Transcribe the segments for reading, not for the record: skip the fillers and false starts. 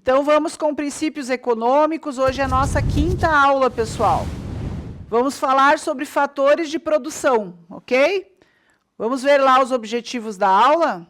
Então, vamos com princípios econômicos. Hoje é a nossa quinta aula, pessoal. Vamos falar sobre fatores de produção, ok? Vamos ver lá os objetivos da aula?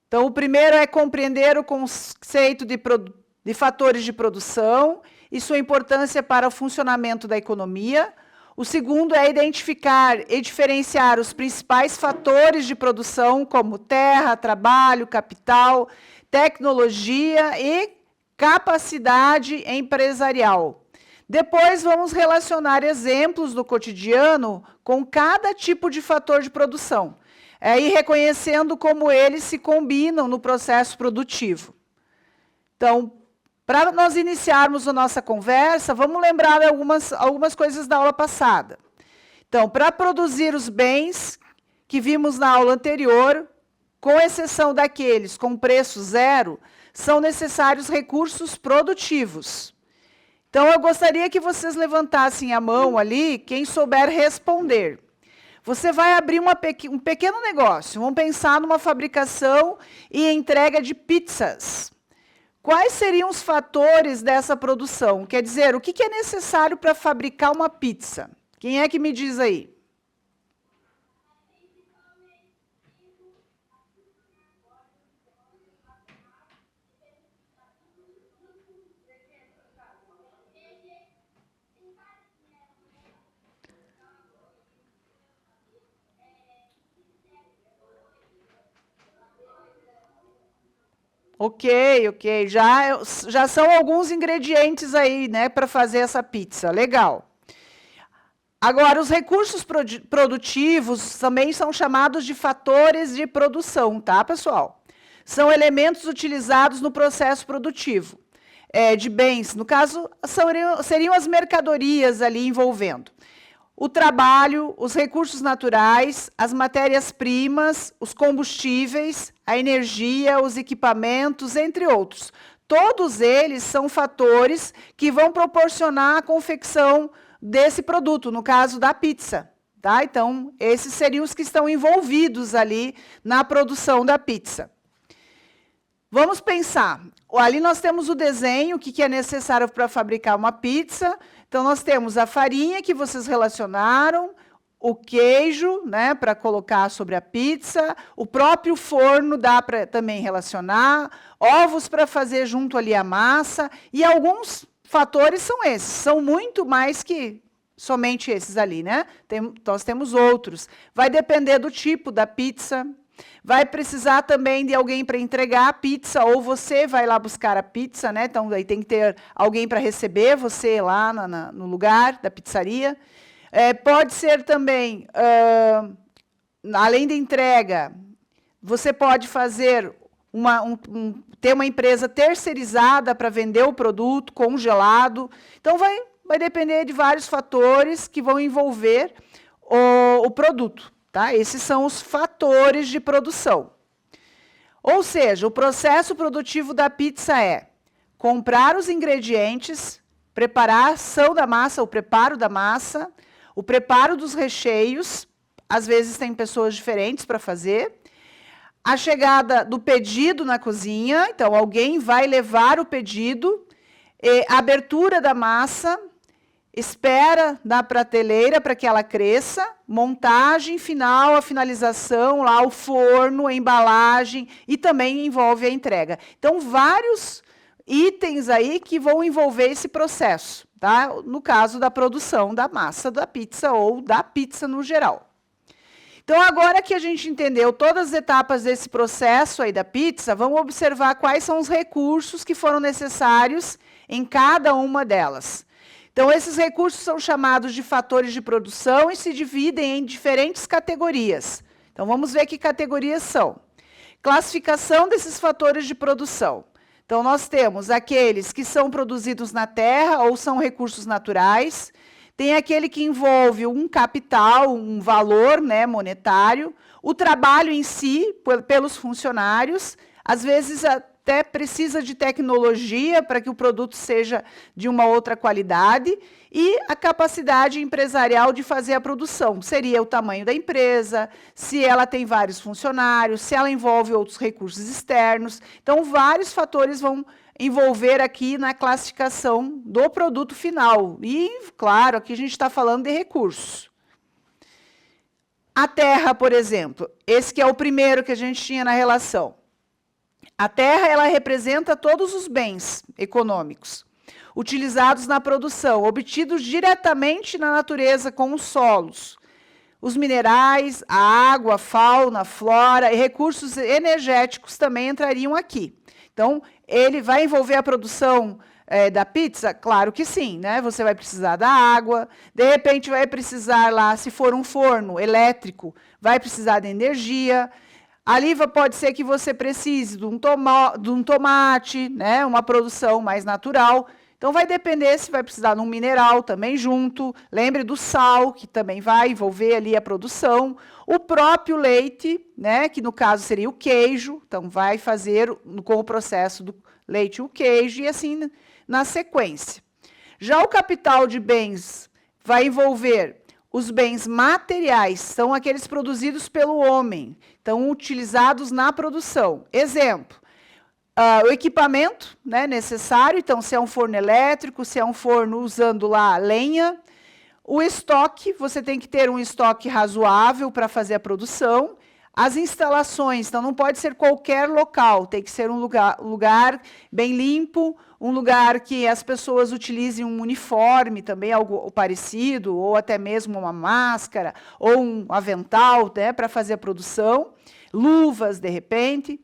Então, o primeiro é compreender o conceito de fatores de produção e sua importância para o funcionamento da economia. O segundo é identificar e diferenciar os principais fatores de produção, como terra, trabalho, capital, tecnologia e capacidade empresarial. Depois, vamos relacionar exemplos do cotidiano com cada tipo de fator de produção, e reconhecendo como eles se combinam no processo produtivo. Então, para nós iniciarmos a nossa conversa, vamos lembrar algumas coisas da aula passada. Então, para produzir os bens que vimos na aula anterior, com exceção daqueles com preço zero, são necessários recursos produtivos. Então, eu gostaria que vocês levantassem a mão ali, quem souber responder. Você vai abrir um pequeno negócio, vamos pensar numa fabricação e entrega de pizzas. Quais seriam os fatores dessa produção? Quer dizer, o que é necessário para fabricar uma pizza? Quem é que me diz aí? Ok. Já são alguns ingredientes aí, né, para fazer essa pizza. Legal. Agora, os recursos produtivos também são chamados de fatores de produção, tá, pessoal? São elementos utilizados no processo produtivo de bens. No caso, seriam as mercadorias ali envolvendo o trabalho, os recursos naturais, as matérias-primas, os combustíveis, a energia, os equipamentos, entre outros. Todos eles são fatores que vão proporcionar a confecção desse produto, no caso da pizza. Tá? Então, esses seriam os que estão envolvidos ali na produção da pizza. Vamos pensar. Ali nós temos o desenho, o que é necessário para fabricar uma pizza. Então, nós temos a farinha, que vocês relacionaram, o queijo, né, para colocar sobre a pizza, o próprio forno dá para também relacionar, ovos para fazer junto ali a massa, e alguns fatores são esses, são muito mais que somente esses ali, né? Nós temos outros. Vai depender do tipo da pizza, vai precisar também de alguém para entregar a pizza, ou você vai lá buscar a pizza, né? Então, aí tem que ter alguém para receber você lá no lugar da pizzaria. Pode ser também, além da entrega, você pode fazer ter uma empresa terceirizada para vender o produto congelado. Então, vai depender de vários fatores que vão envolver o produto. Tá? Esses são os fatores de produção. Ou seja, o processo produtivo da pizza é comprar os ingredientes, preparação da massa, o preparo da massa, o preparo dos recheios, às vezes tem pessoas diferentes para fazer, a chegada do pedido na cozinha, então alguém vai levar o pedido, a abertura da massa, espera na prateleira para que ela cresça, montagem final, a finalização, lá o forno, a embalagem e também envolve a entrega. Então, vários itens aí que vão envolver esse processo, tá? No caso da produção da massa da pizza ou da pizza no geral. Então, agora que a gente entendeu todas as etapas desse processo aí da pizza, vamos observar quais são os recursos que foram necessários em cada uma delas. Então, esses recursos são chamados de fatores de produção e se dividem em diferentes categorias. Então, vamos ver que categorias são. Classificação desses fatores de produção. Então, nós temos aqueles que são produzidos na terra ou são recursos naturais. Tem aquele que envolve um capital, um valor, né, monetário. O trabalho em si, pelos funcionários. Às vezes, até precisa de tecnologia para que o produto seja de uma outra qualidade, e a capacidade empresarial de fazer a produção. Seria o tamanho da empresa, se ela tem vários funcionários, se ela envolve outros recursos externos. Então, vários fatores vão envolver aqui na classificação do produto final. E, claro, aqui a gente está falando de recursos. A terra, por exemplo, esse que é o primeiro que a gente tinha na relação. A terra, ela representa todos os bens econômicos utilizados na produção, obtidos diretamente na natureza com os solos, os minerais, a água, a fauna, a flora e recursos energéticos também entrariam aqui. Então, ele vai envolver a produção da pizza? Claro que sim, né? Você vai precisar da água, de repente vai precisar lá, se for um forno elétrico, vai precisar de energia. Ali pode ser que você precise de um tomate, né? Uma produção mais natural. Então, vai depender se vai precisar de um mineral também junto. Lembre do sal, que também vai envolver ali a produção. O próprio leite, né, que no caso seria o queijo. Então, vai fazer com o processo do leite o queijo e assim na sequência. Já o capital de bens vai envolver os bens materiais, são aqueles produzidos pelo homem, então utilizados na produção. Exemplo. O equipamento, né, necessário, então, se é um forno elétrico, se é um forno usando lá lenha. O estoque, você tem que ter um estoque razoável para fazer a produção. As instalações, então, não pode ser qualquer local, tem que ser um lugar bem limpo, um lugar que as pessoas utilizem um uniforme também, algo parecido, ou até mesmo uma máscara, ou um avental, né, para fazer a produção. Luvas, de repente.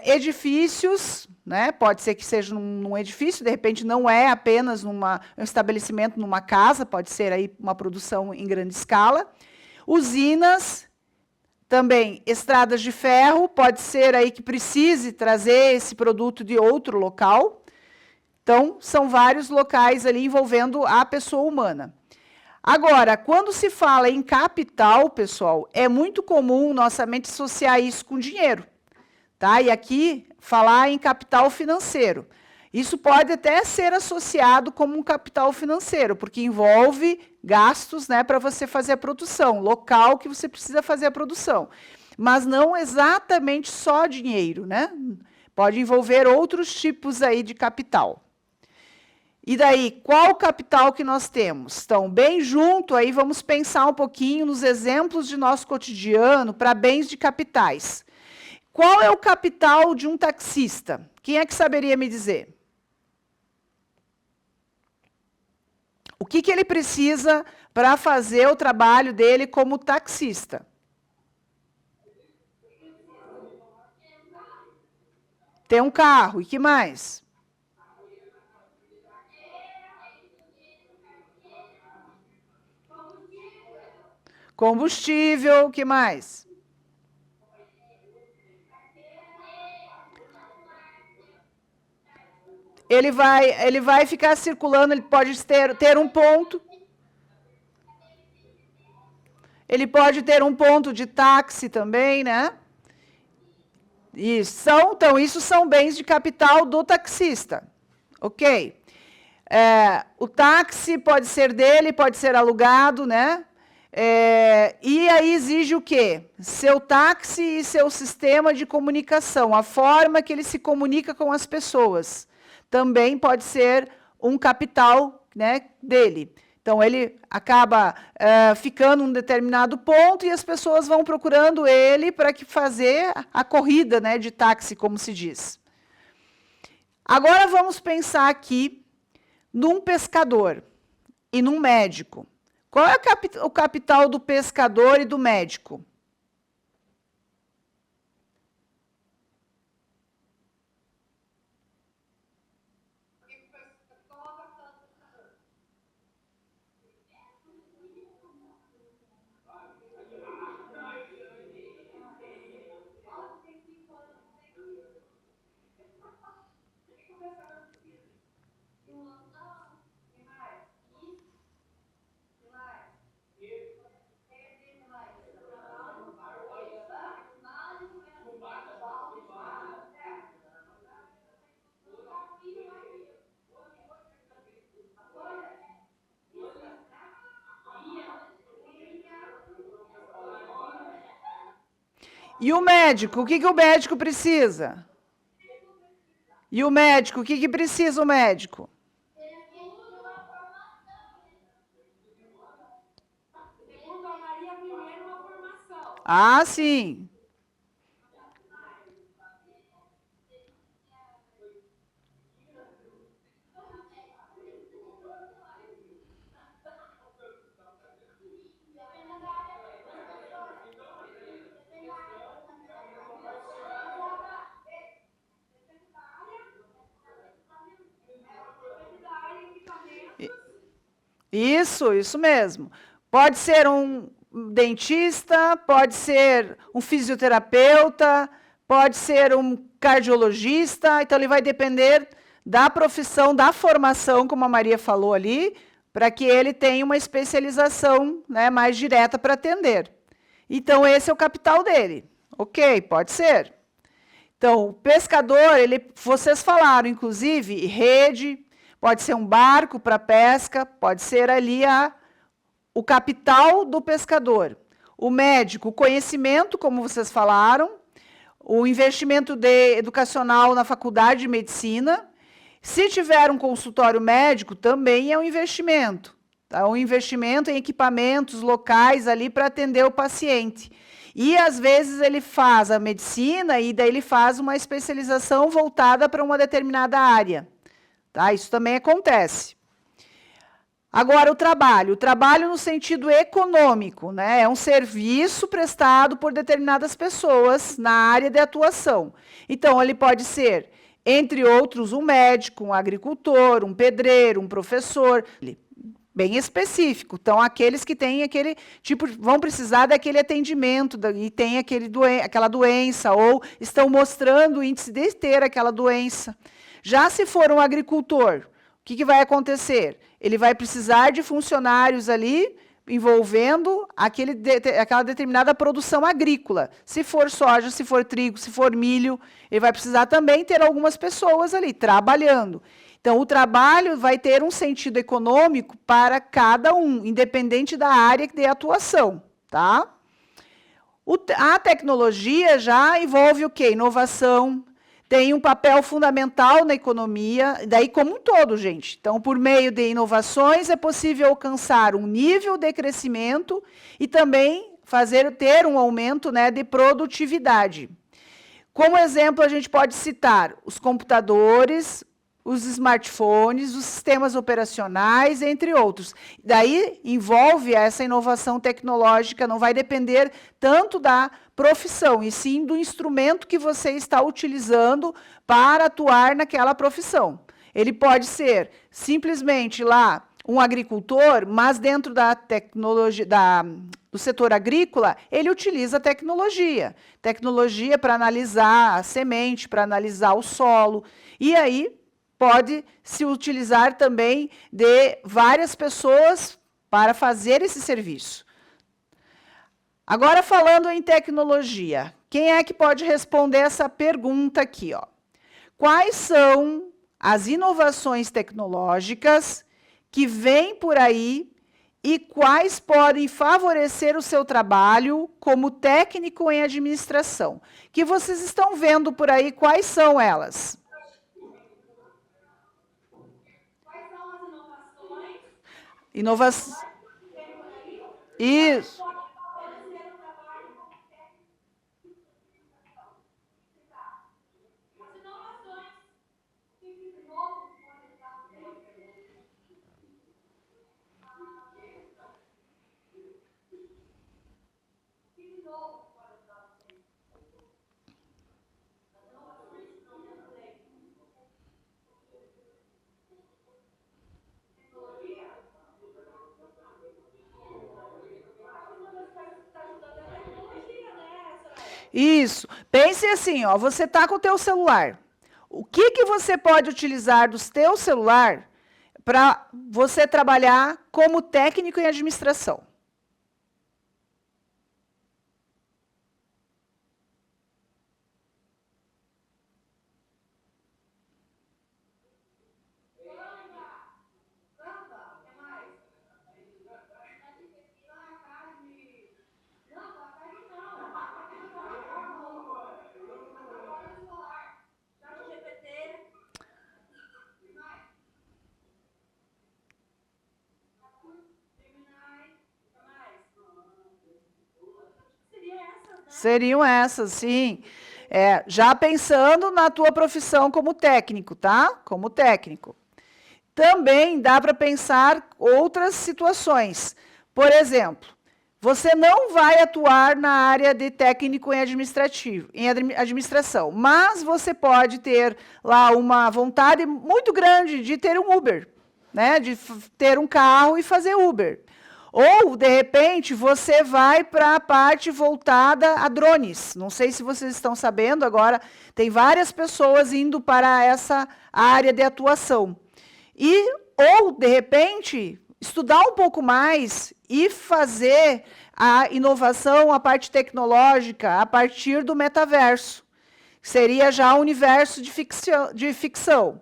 Edifícios, né? Pode ser que seja num edifício, de repente não é apenas um estabelecimento numa casa, pode ser aí uma produção em grande escala. Usinas, também estradas de ferro, pode ser aí que precise trazer esse produto de outro local. Então, são vários locais ali envolvendo a pessoa humana. Agora, quando se fala em capital, pessoal, é muito comum nossa mente associar isso com dinheiro. Tá? E aqui, falar em capital financeiro. Isso pode até ser associado como um capital financeiro, porque envolve gastos, né, para você fazer a produção, local que você precisa fazer a produção. Mas não exatamente só dinheiro, né? Pode envolver outros tipos aí de capital. E daí, qual o capital que nós temos? Então, bem junto, aí vamos pensar um pouquinho nos exemplos de nosso cotidiano para bens de capitais. Qual é o capital de um taxista? Quem é que saberia me dizer? O que ele precisa para fazer o trabalho dele como taxista? Ter um carro. E que mais? Combustível. O que mais? Ele vai ficar circulando, ele pode ter um ponto. Ele pode ter um ponto de táxi também, né? Então, isso são bens de capital do taxista. Ok. O táxi pode ser dele, pode ser alugado, né? E aí exige o quê? Seu táxi e seu sistema de comunicação, a forma que ele se comunica com as pessoas. Também pode ser um capital, né, dele. Então, ele acaba ficando em um determinado ponto e as pessoas vão procurando ele para fazer a corrida, né, de táxi, como se diz. Agora, vamos pensar aqui num pescador e num médico. Qual é o capital do pescador e do médico? E o médico, o que o médico precisa? E o médico, o que precisa o médico? Ah, sim. Isso mesmo. Pode ser um dentista, pode ser um fisioterapeuta, pode ser um cardiologista, então ele vai depender da profissão, da formação, como a Maria falou ali, para que ele tenha uma especialização, né, mais direta para atender. Então, esse é o capital dele. Ok, pode ser. Então, o pescador, vocês falaram, inclusive, rede, pode ser um barco para pesca, pode ser ali o capital do pescador. O médico, o conhecimento, como vocês falaram, o investimento educacional na faculdade de medicina. Se tiver um consultório médico, também é um investimento. Tá? Um investimento em equipamentos locais ali para atender o paciente. E, às vezes, ele faz a medicina e daí ele faz uma especialização voltada para uma determinada área. Tá? Isso também acontece. Agora, o trabalho no sentido econômico, né? É um serviço prestado por determinadas pessoas na área de atuação. Então, ele pode ser, entre outros, um médico, um agricultor, um pedreiro, um professor, bem específico. Então, aqueles que têm aquele tipo, vão precisar daquele atendimento e tem aquela doença, ou estão mostrando o índice de ter aquela doença. Já se for um agricultor, o que vai acontecer? Ele vai precisar de funcionários ali envolvendo aquela determinada produção agrícola. Se for soja, se for trigo, se for milho, ele vai precisar também ter algumas pessoas ali trabalhando. Então, o trabalho vai ter um sentido econômico para cada um, independente da área de atuação, tá? A tecnologia já envolve o quê? Inovação, tem um papel fundamental na economia, daí como um todo, gente. Então, por meio de inovações, é possível alcançar um nível de crescimento e também ter um aumento, né, de produtividade. Como exemplo, a gente pode citar os computadores, os smartphones, os sistemas operacionais, entre outros. Daí envolve essa inovação tecnológica, não vai depender tanto da profissão, e sim do instrumento que você está utilizando para atuar naquela profissão. Ele pode ser simplesmente lá um agricultor, mas dentro da tecnologia, do setor agrícola, ele utiliza tecnologia. Tecnologia para analisar a semente, para analisar o solo. E aí pode se utilizar também de várias pessoas para fazer esse serviço. Agora, falando em tecnologia, quem é que pode responder essa pergunta aqui? Ó? Quais são as inovações tecnológicas que vêm por aí e quais podem favorecer o seu trabalho como técnico em administração? Que vocês estão vendo por aí, quais são elas? Inovação. Isso. Isso. Pense assim, ó, você está com o teu celular. O que você pode utilizar do teu celular para você trabalhar como técnico em administração? Seriam essas, sim. Já pensando na tua profissão como técnico, tá? Como técnico. Também dá para pensar outras situações. Por exemplo, você não vai atuar na área de técnico em administração, mas você pode ter lá uma vontade muito grande de ter um Uber, né? De ter um carro e fazer Uber. Ou, de repente, você vai para a parte voltada a drones. Não sei se vocês estão sabendo, agora tem várias pessoas indo para essa área de atuação. Ou, de repente, estudar um pouco mais e fazer a inovação, a parte tecnológica, a partir do metaverso. Seria já o universo de ficção.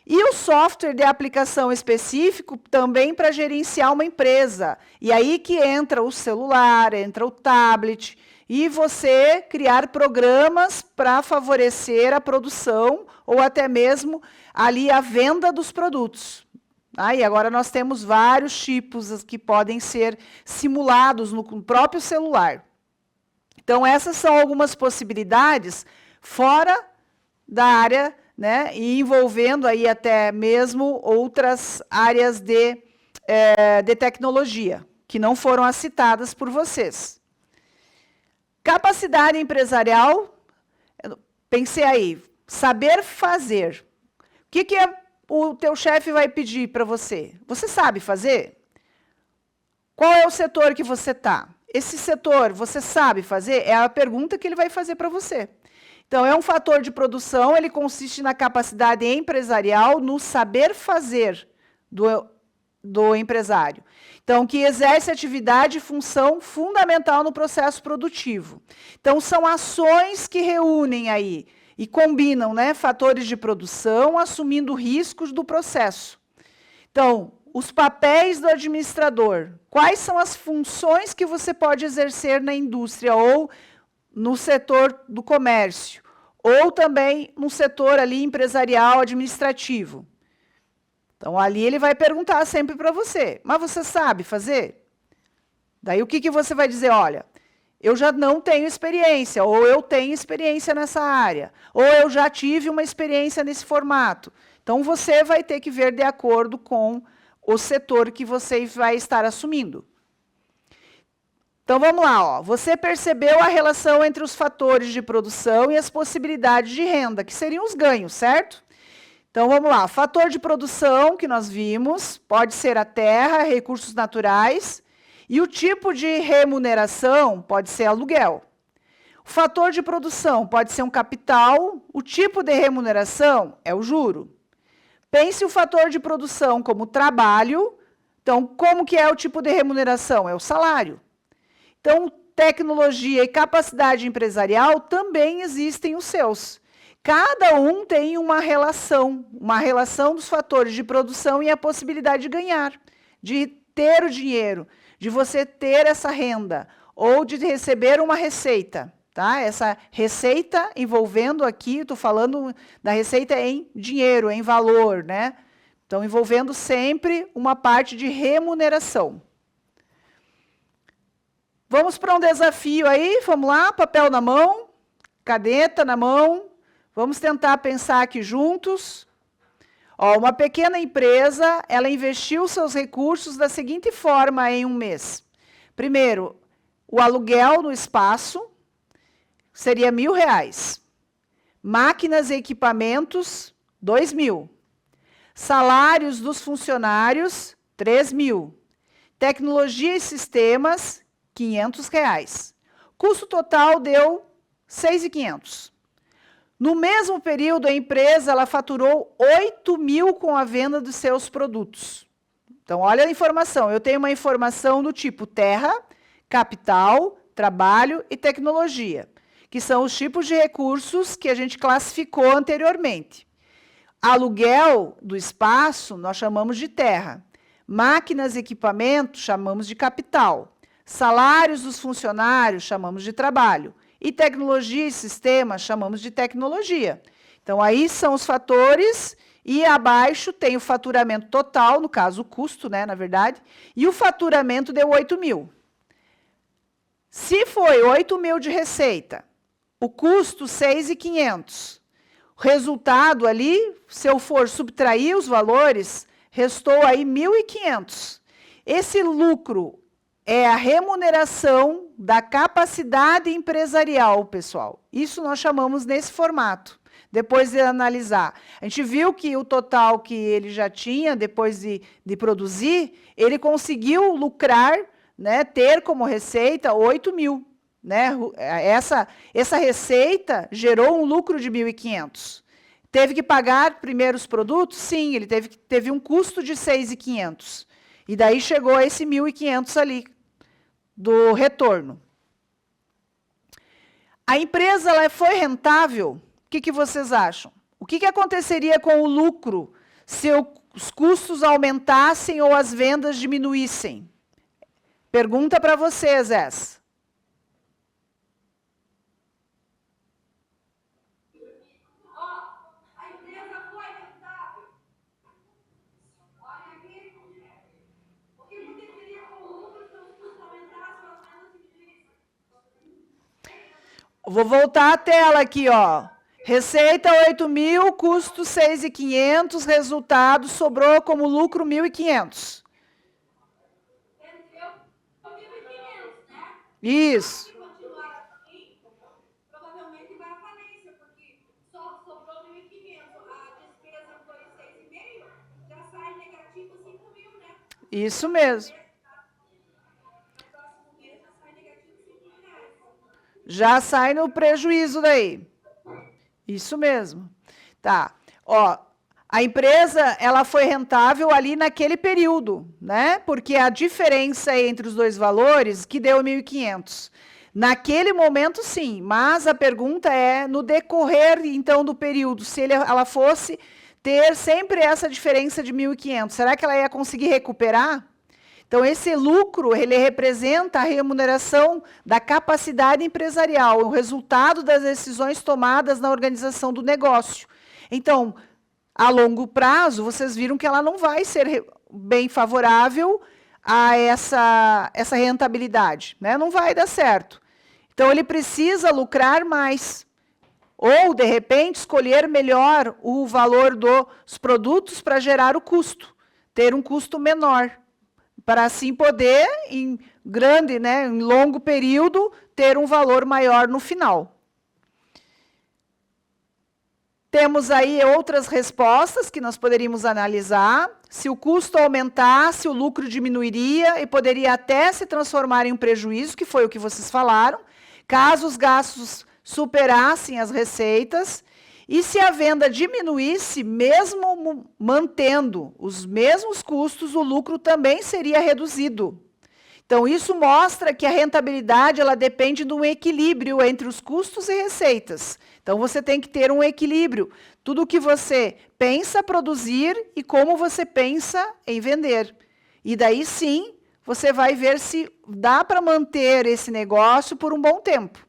E o software de aplicação específico também para gerenciar uma empresa. E aí que entra o celular, entra o tablet, e você criar programas para favorecer a produção ou até mesmo ali a venda dos produtos. E agora nós temos vários tipos que podem ser simulados no próprio celular. Então, essas são algumas possibilidades fora da área, né, e envolvendo aí até mesmo outras áreas de tecnologia, que não foram citadas por vocês. Capacidade empresarial, pensei aí, saber fazer. O que o teu chefe vai pedir para você? Você sabe fazer? Qual é o setor que você está? Esse setor você sabe fazer? É a pergunta que ele vai fazer para você. Então, é um fator de produção, ele consiste na capacidade empresarial, no saber fazer do empresário. Então, que exerce atividade e função fundamental no processo produtivo. Então, são ações que reúnem aí e combinam, né, fatores de produção, assumindo riscos do processo. Então, os papéis do administrador. Quais são as funções que você pode exercer na indústria ou no setor do comércio, ou também no setor ali empresarial, administrativo. Então, ali ele vai perguntar sempre para você, mas você sabe fazer? Daí o que você vai dizer? Olha, eu já não tenho experiência, ou eu tenho experiência nessa área, ou eu já tive uma experiência nesse formato. Então, você vai ter que ver de acordo com o setor que você vai estar assumindo. Então, vamos lá. Você percebeu a relação entre os fatores de produção e as possibilidades de renda, que seriam os ganhos, certo? Então, vamos lá. Fator de produção, que nós vimos, pode ser a terra, recursos naturais, e o tipo de remuneração pode ser aluguel. O fator de produção pode ser um capital, o tipo de remuneração é o juro. Pense o fator de produção como trabalho. Então, como que é o tipo de remuneração? É o salário. Então, tecnologia e capacidade empresarial também existem os seus. Cada um tem uma relação dos fatores de produção e a possibilidade de ganhar, de ter o dinheiro, de você ter essa renda, ou de receber uma receita. Tá? Essa receita envolvendo aqui, estou falando da receita em dinheiro, em valor, né? Então, envolvendo sempre uma parte de remuneração. Vamos para um desafio aí, vamos lá, papel na mão, caneta na mão, vamos tentar pensar aqui juntos. Uma pequena empresa, ela investiu seus recursos da seguinte forma em um mês. Primeiro, o aluguel no espaço seria R$1.000. Máquinas e equipamentos, R$2.000. Salários dos funcionários, R$3.000. Tecnologia e sistemas, R$500. Custo total deu R$6.500. No mesmo período, a empresa ela faturou R$8.000 com a venda dos seus produtos. Então, olha a informação. Eu tenho uma informação do tipo terra, capital, trabalho e tecnologia, que são os tipos de recursos que a gente classificou anteriormente. Aluguel do espaço, nós chamamos de terra. Máquinas e equipamentos, chamamos de capital. Salários dos funcionários, chamamos de trabalho. E tecnologia e sistemas, chamamos de tecnologia. Então, aí são os fatores, e abaixo tem o faturamento total, no caso, o custo, né, na verdade, e o faturamento deu R$8.000. Se foi 8 mil de receita, o custo 6.500, o resultado ali, se eu for subtrair os valores, restou aí 1.500. Esse lucro é a remuneração da capacidade empresarial, pessoal. Isso nós chamamos nesse formato. Depois de analisar. A gente viu que o total que ele já tinha, depois de produzir, ele conseguiu lucrar, né, ter como receita 8 mil. Né? Essa receita gerou um lucro de 1.500. Teve que pagar primeiro os produtos? Sim, ele teve um custo de 6.500. E daí chegou a esse 1.500 ali, do retorno. A empresa ela foi rentável? O que vocês acham? O que aconteceria com o lucro se os custos aumentassem ou as vendas diminuíssem? Pergunta para vocês essa. A empresa foi rentável. Olha aqui. O que aconteceria com o lucro se os custos aumentassem ou as vendas diminuíssem? Vou voltar a tela aqui, ó. Receita 8 mil, custo 6.500, resultado sobrou como lucro 1.500. Vendeu 1.500, né? Isso. Se continuar assim, provavelmente vai à falência, porque só sobrou 1.500. A despesa foi 6,5, já sai negativo 5 mil, né? Isso mesmo. No próximo mês já sai negativo 5 mil reais. Já sai no prejuízo daí. Isso mesmo. Tá. Ó, a empresa ela foi rentável ali naquele período, né? Porque a diferença entre os dois valores que deu 1.500. Naquele momento, sim. Mas a pergunta é no decorrer, então, do período, se ela fosse ter sempre essa diferença de 1.500, será que ela ia conseguir recuperar? Então, esse lucro, ele representa a remuneração da capacidade empresarial, o resultado das decisões tomadas na organização do negócio. Então, a longo prazo, vocês viram que ela não vai ser bem favorável a essa rentabilidade, né? Não vai dar certo. Então, ele precisa lucrar mais. Ou, de repente, escolher melhor o valor dos produtos para gerar o custo, ter um custo menor, para assim poder, em grande, né, em longo período, ter um valor maior no final. Temos aí outras respostas que nós poderíamos analisar. Se o custo aumentasse, o lucro diminuiria e poderia até se transformar em um prejuízo, que foi o que vocês falaram, caso os gastos superassem as receitas. E se a venda diminuísse, mesmo mantendo os mesmos custos, o lucro também seria reduzido. Então, isso mostra que a rentabilidade ela depende de um equilíbrio entre os custos e receitas. Então, você tem que ter um equilíbrio. Tudo o que você pensa produzir e como você pensa em vender. E daí, sim, você vai ver se dá para manter esse negócio por um bom tempo,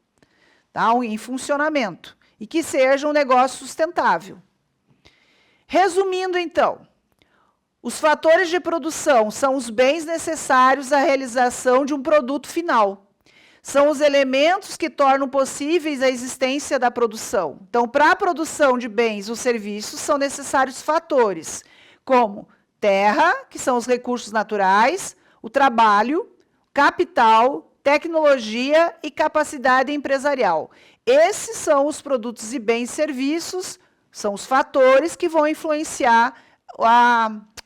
tá? Em funcionamento. E que seja um negócio sustentável. Resumindo, então, os fatores de produção são os bens necessários à realização de um produto final. São os elementos que tornam possíveis a existência da produção. Então, para a produção de bens ou serviços, são necessários fatores, como terra, que são os recursos naturais, o trabalho, capital, tecnologia e capacidade empresarial. Esses são os produtos e bens e serviços, são os fatores que vão influenciar,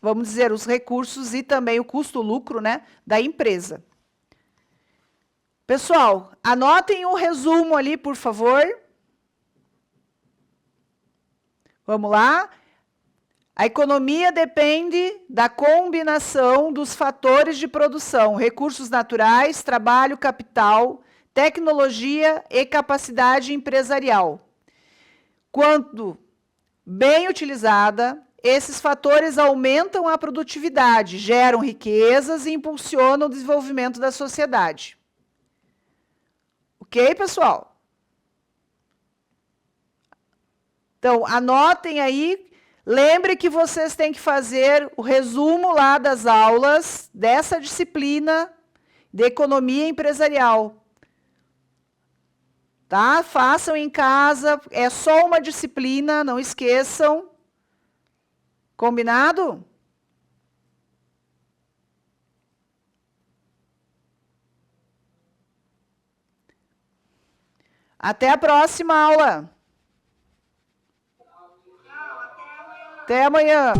vamos dizer, os recursos e também o custo-lucro, né, da empresa. Pessoal, anotem o resumo ali, por favor. Vamos lá. A economia depende da combinação dos fatores de produção, recursos naturais, trabalho, capital, tecnologia e capacidade empresarial. Quando bem utilizada, esses fatores aumentam a produtividade, geram riquezas e impulsionam o desenvolvimento da sociedade. Ok, pessoal? Então, anotem aí. Lembre que vocês têm que fazer o resumo lá das aulas dessa disciplina de economia empresarial. Tá? Façam em casa, é só uma disciplina, não esqueçam. Combinado? Até a próxima aula. Tchau, até amanhã. Até amanhã.